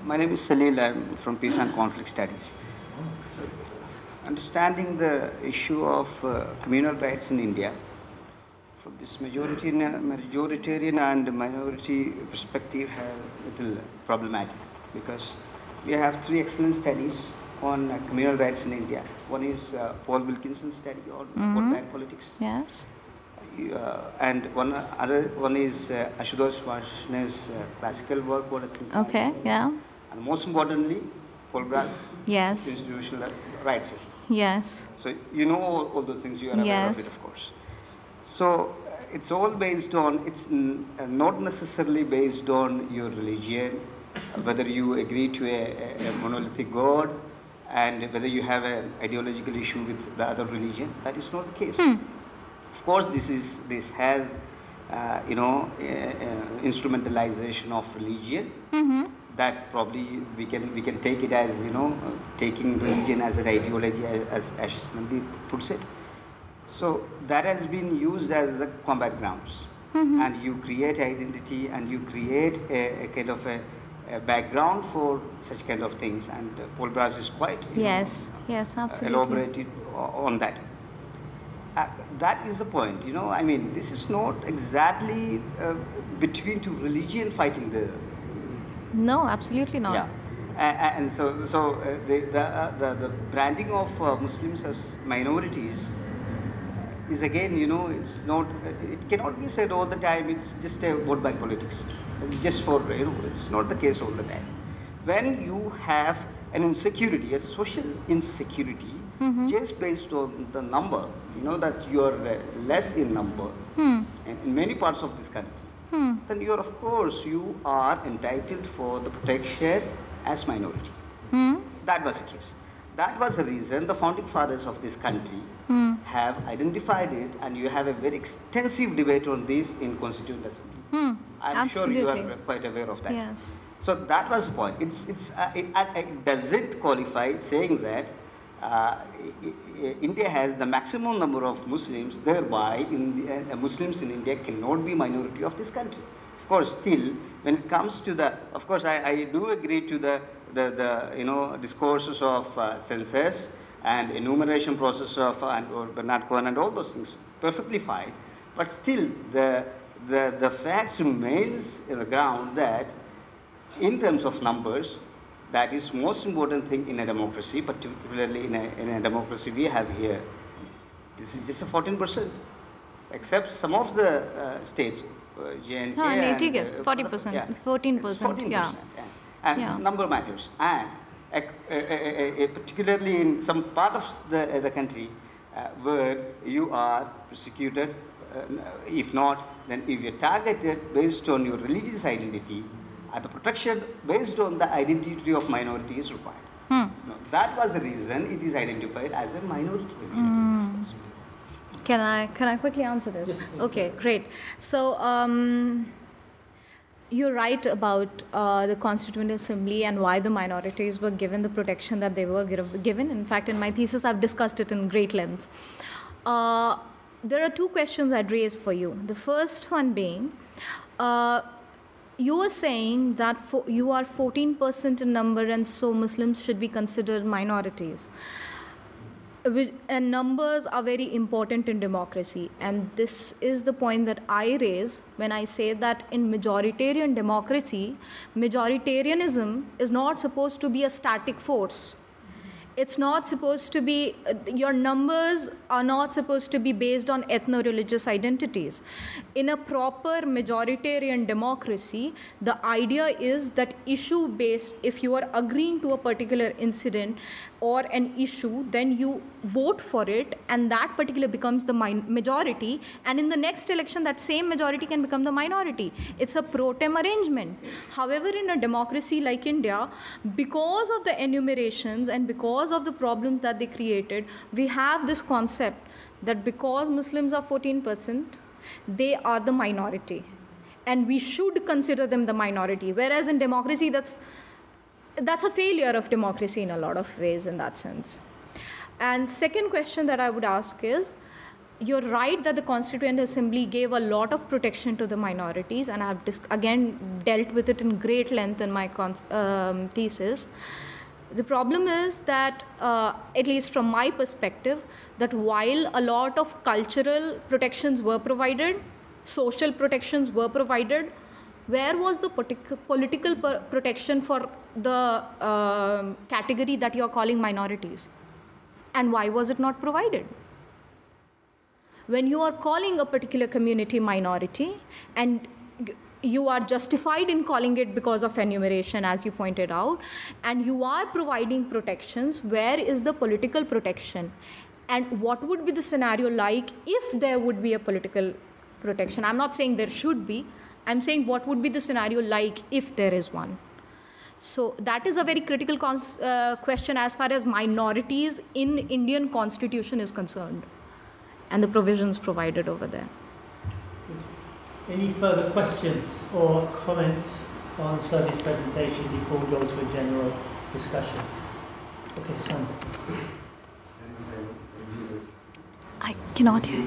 My name is Salil. I'm from Peace and Conflict Studies. So, understanding the issue of communal rights in India, from this majoritarian and minority perspective, have a little problematic, because we have 3 excellent studies on communal rights in India. One is Paul Wilkinson's study on vote bank politics. Yes. And one is Ashraf Schwarzenegger's classical work. Okay, yeah. And most importantly, Paul Brass' institutional rights system. Yes. So you know all those things, you are aware of it, of course. So it's all based on, it's not necessarily based on your religion, whether you agree to a monolithic God, and whether you have an ideological issue with the other religion. That is not the case. Of course, this has instrumentalization of religion. That probably we can take it as, you know, taking religion as an ideology, as Ashraf puts it. So that has been used as the combat grounds, and you create identity, and you create a kind of a background for such kind of things. And Paul Brass is quite absolutely elaborated on that. That is the point, you know. I mean, this is not exactly between 2 religions fighting the. No, absolutely not. Yeah, and so the branding of Muslims as minorities is, again, you know, it's not. It cannot be said all the time. It's just a vote bank politics. It's just for, you know, it's not the case all the time. When you have an insecurity, a social insecurity, just based on the number, you know, that you are less in number in many parts of this country, then you are, of course, you are entitled for the protection as minority. That was the case. That was the reason the founding fathers of this country have identified it, and you have a very extensive debate on this in Constituent Assembly. I'm sure you are quite aware of that. Yes. So that was the point. It doesn't qualify saying that India has the maximum number of Muslims, thereby Muslims in India cannot be minority of this country. Of course, still, when it comes to the, of course, I do agree to the you know, discourses of census and enumeration process of or Bernard Cohen and all those things, perfectly fine. But still, the fact remains in the ground that, in terms of numbers, that is most important thing in a democracy, particularly in a democracy we have here. This is just a 14%, except some of the states, JNK, 40%, 14%, yeah. And number matters. And particularly in some part of the country where you are persecuted, if not, then if you're targeted based on your religious identity, the protection based on the identity of minority is required. Now, that was the reason it is identified as a minority. Can I quickly answer this? Yes, okay, great. So you're right about the Constituent Assembly and why the minorities were given the protection that they were given. In fact, in my thesis, I've discussed it in great length. There are 2 questions I'd raise for you. The first one being, you were saying that you are 14% in number, and so Muslims should be considered minorities. And numbers are very important in democracy, and this is the point that I raise when I say that in majoritarian democracy, majoritarianism is not supposed to be a static force. It's not supposed to be, your numbers are not supposed to be based on ethno-religious identities. In a proper majoritarian democracy, the idea is that issue-based, if you are agreeing to a particular incident or an issue, then you vote for it, and that particular becomes the majority, and in the next election, that same majority can become the minority. It's a pro tem arrangement. However, in a democracy like India, because of the enumerations and because of the problems that they created, we have this concept that because Muslims are 14%, they are the minority, and we should consider them the minority. Whereas in democracy, that's a failure of democracy in a lot of ways in that sense. And second question that I would ask is, you're right that the Constituent Assembly gave a lot of protection to the minorities, and I've again dealt with it in great length in my thesis. The problem is that, at least from my perspective, that while a lot of cultural protections were provided, social protections were provided, where was the political protection for the category that you're calling minorities? And why was it not provided? When you are calling a particular community minority, and you are justified in calling it because of enumeration, as you pointed out, and you are providing protections, where is the political protection? And what would be the scenario like if there would be a political protection? I'm not saying there should be. I'm saying what would be the scenario like if there is one. So that is a very critical question as far as minorities in Indian Constitution is concerned, and the provisions provided over there. Any further questions or comments on Shani's presentation before we go to a general discussion? Okay, Sam. I cannot hear you.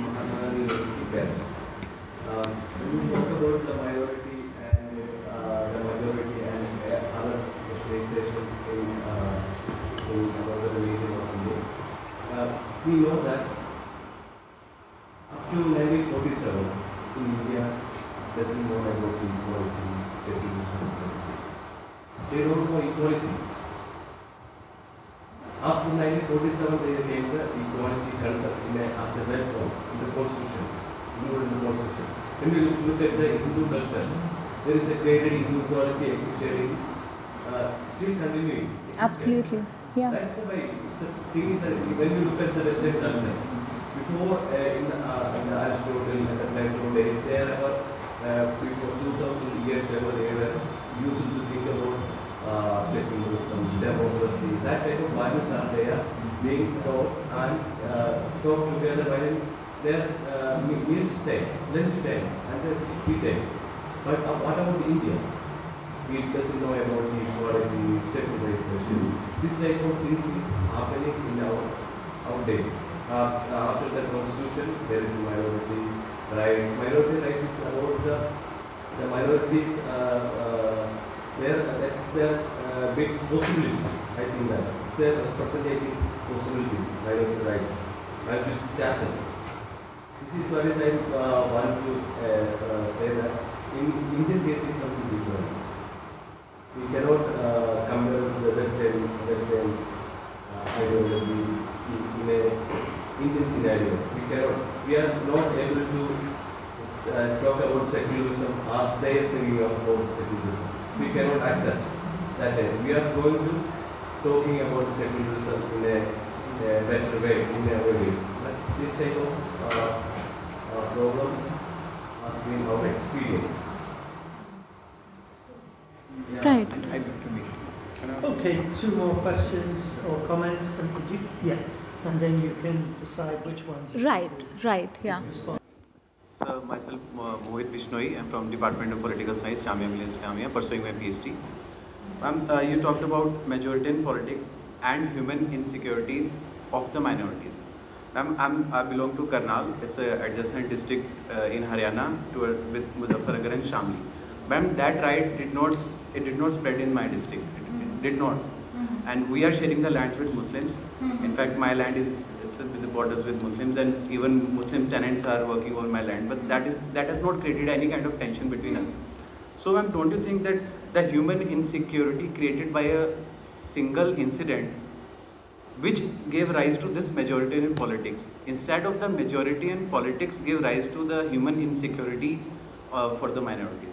When you talk about the minority and the majority and other specializations in another religion or something, we know that up to 1947 in India doesn't know about equality, secularism. They don't know equality. After 1947, they came the equality concept as a platform in the constitution. When we look at the Hindu culture, there is a created inequality existing, still continuing. Absolutely, yeah. That's why the thing is that when you look at the Western culture, before in the Aristotle and the Plato days, there were before 2000 years ago, they were used to think about secularism, democracy, that type of values are there being taught and taught together while their meals time, lunch time, and their tea time. But what about India? We doesn't know about the equality, secularization. This type of things is happening in our days. After the constitution, there is minority rights. Minority rights is about the minorities. That's their big possibility. I think that it's their representative possibilities, minority rights, minority status. This is what is I want to say that in Indian case is something different. We cannot compare to the Western ideology in a Indian scenario. We are not able to talk about secularism as they are thinking about secularism. We cannot accept that. We are going to talking about secularism in a better way, in our ways. But this type of problem has been our experience. Yeah, right. Okay, two more questions or comments. And then you can decide which ones. Right, yeah. So myself, Mohit Bishnoi, I'm from Department of Political Science, Jamia Millia Islamia, pursuing my PhD. Ma'am, you talked about majoritarian politics and human insecurities of the minorities. Ma'am, I belong to Karnal. It's an adjacent district in Haryana with Muzaffarnagar and Shamli. Ma'am, that right did not spread in my district. It did not. And we are sharing the lands with Muslims. In fact, my land is with the borders with Muslims, and even Muslim tenants are working on my land. But that has not created any kind of tension between us. So ma'am, don't you think that the human insecurity created by a single incident, which gave rise to this majoritarian politics, instead of the majoritarian politics give rise to the human insecurity for the minorities?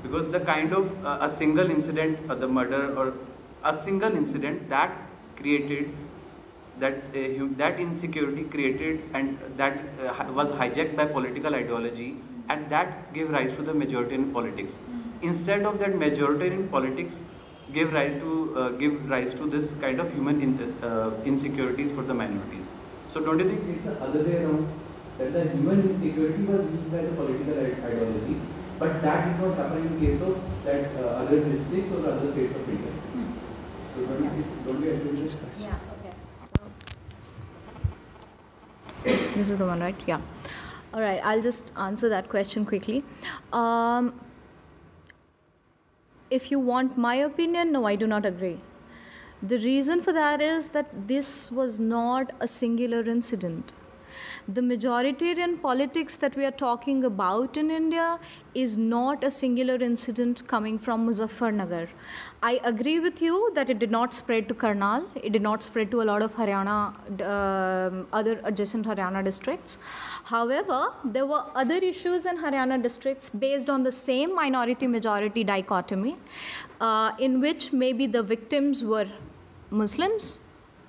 Because the kind of a single incident, the murder or a single incident that created that insecurity created, and that was hijacked by political ideology, and that gave rise to the majoritarian politics. Instead of that, majoritarian politics give rise to this kind of human insecurities for the minorities. So don't you think it's the other way around, that the human insecurity was used by the political ideology, but that did not happen in case of that other districts or other states of India? So don't we agree with this? Yeah, okay. So, this is the one, right? Yeah. All right, I'll just answer that question quickly. If you want my opinion, no, I do not agree. The reason for that is that this was not a singular incident. The majoritarian politics that we are talking about in India is not a singular incident coming from Muzaffarnagar. I agree with you that it did not spread to Karnal, it did not spread to a lot of Haryana, other adjacent Haryana districts. However, there were other issues in Haryana districts based on the same minority-majority dichotomy, in which maybe the victims were Muslims,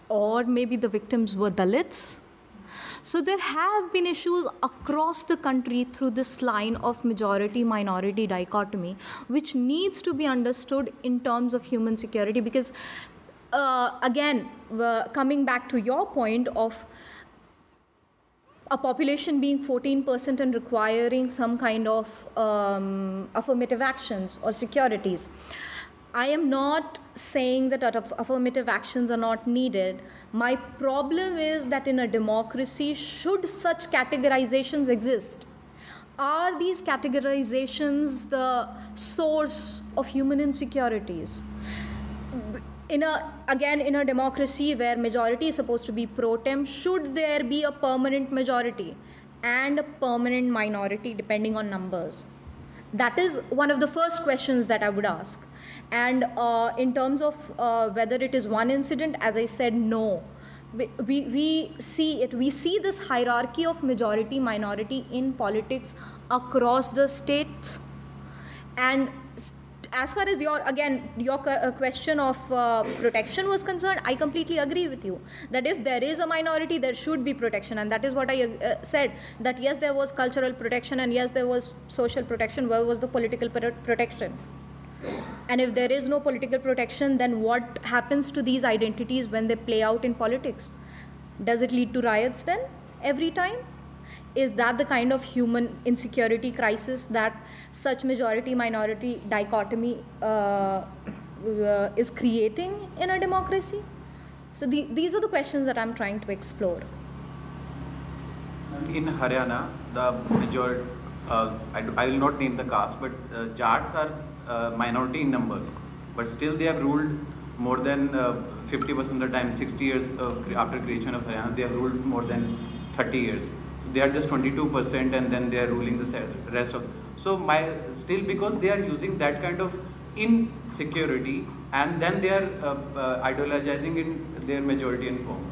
or maybe the victims were Dalits. So there have been issues across the country through this line of majority-minority dichotomy, which needs to be understood in terms of human security, because again, coming back to your point of a population being 14% and requiring some kind of affirmative actions or securities. I am not saying that affirmative actions are not needed. My problem is that in a democracy, should such categorizations exist? Are these categorizations the source of human insecurities? In a democracy where majority is supposed to be pro tem, should there be a permanent majority and a permanent minority depending on numbers? That is one of the first questions that I would ask. And in terms of whether it is one incident, as I said, no. We see this hierarchy of majority minority in politics across the states. And as far as your question of protection was concerned, I completely agree with you that if there is a minority, there should be protection, and that is what I said, that yes, there was cultural protection, and yes, there was social protection. Where was the political protection? And if there is no political protection, then what happens to these identities when they play out in politics? Does it lead to riots then every time? Is that the kind of human insecurity crisis that such majority-minority dichotomy is creating in a democracy? So these are the questions that I'm trying to explore. In Haryana, the majority, I will not name the caste, but Jats are minority in numbers, but still they have ruled more than 50% of the time. 60 years after creation of Haryana, they have ruled more than 30 years. So they are just 22%, and then they are ruling the rest of. So still, because they are using that kind of insecurity, and then they are ideologizing in their majoritarian form.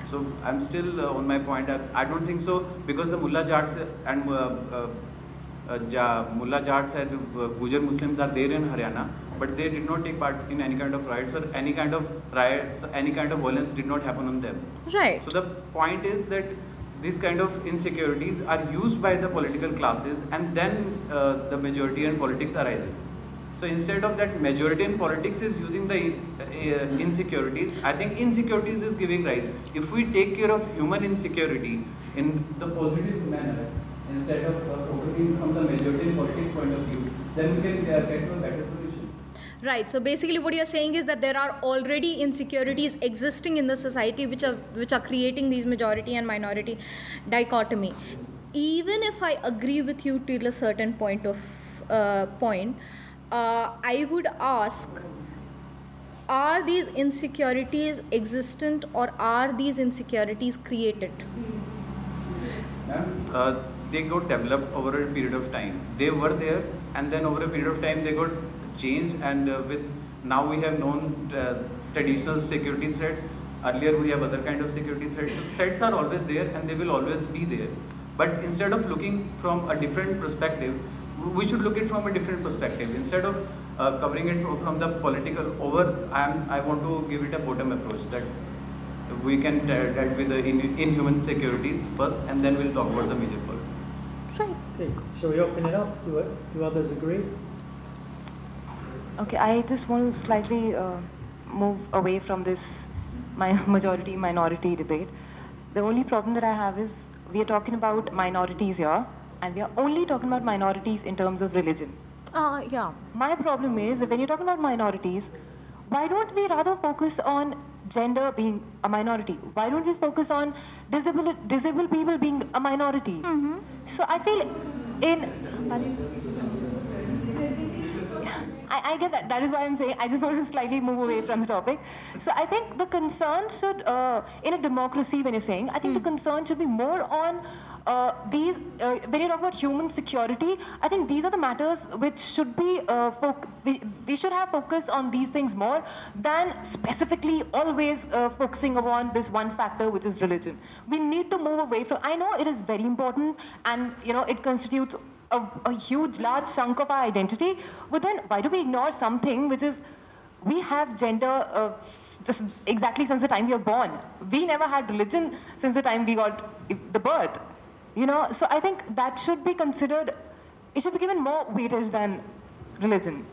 So I'm still on my point. I don't think so, because the Mullah Jats and Mullah Jats and Gujar Muslims are there in Haryana, but they did not take part in any kind of riots, or any kind of violence did not happen on them. Right. So the point is that these kind of insecurities are used by the political classes, and then the majoritarian politics arises. So instead of that, majoritarian politics is using the insecurities. I think insecurities is giving rise. If we take care of human insecurity in the positive manner, instead of focusing from the majoritarian politics point of view, then we can get to a better solution. Right. So basically what you're saying is that there are already insecurities existing in the society which are creating these majority and minority dichotomy. Even if I agree with you till a certain point, I would ask, are these insecurities existent or are these insecurities created? They got developed over a period of time. They were there, and then over a period of time they got changed, and now we have known traditional security threats. Earlier we have other kind of security threats. Threats are always there and they will always be there. But instead of looking from a different perspective, we should look at it from a different perspective. Instead of covering it from the political I want to give it a bottom approach, that we can deal with the inhuman securities first, and then we'll talk about the major politics. Right. Okay. Shall we open it up? Do others agree? Okay, I just want to slightly move away from this majority-minority debate. The only problem that I have is we are talking about minorities here, and we are only talking about minorities in terms of religion. Yeah. My problem is that when you're talking about minorities, why don't we rather focus on gender being a minority? Why don't we focus on disabled people being a minority? Mm-hmm. So I feel I get that. That is why I'm saying I just want to slightly move away from the topic. So I think the concern should, in a democracy, when you're saying, I think the concern should be more on these, when you talk about human security, I think these are the matters which should be, we should have focus on these things more than specifically always focusing upon this one factor, which is religion. We need to move away from, I know it is very important and, you know, it constitutes a huge, large chunk of our identity, but then why do we ignore something which is, we have gender exactly since the time we were born. We never had religion since the time we got the birth. You know, so I think that should be considered, it should be given more weightage than religion.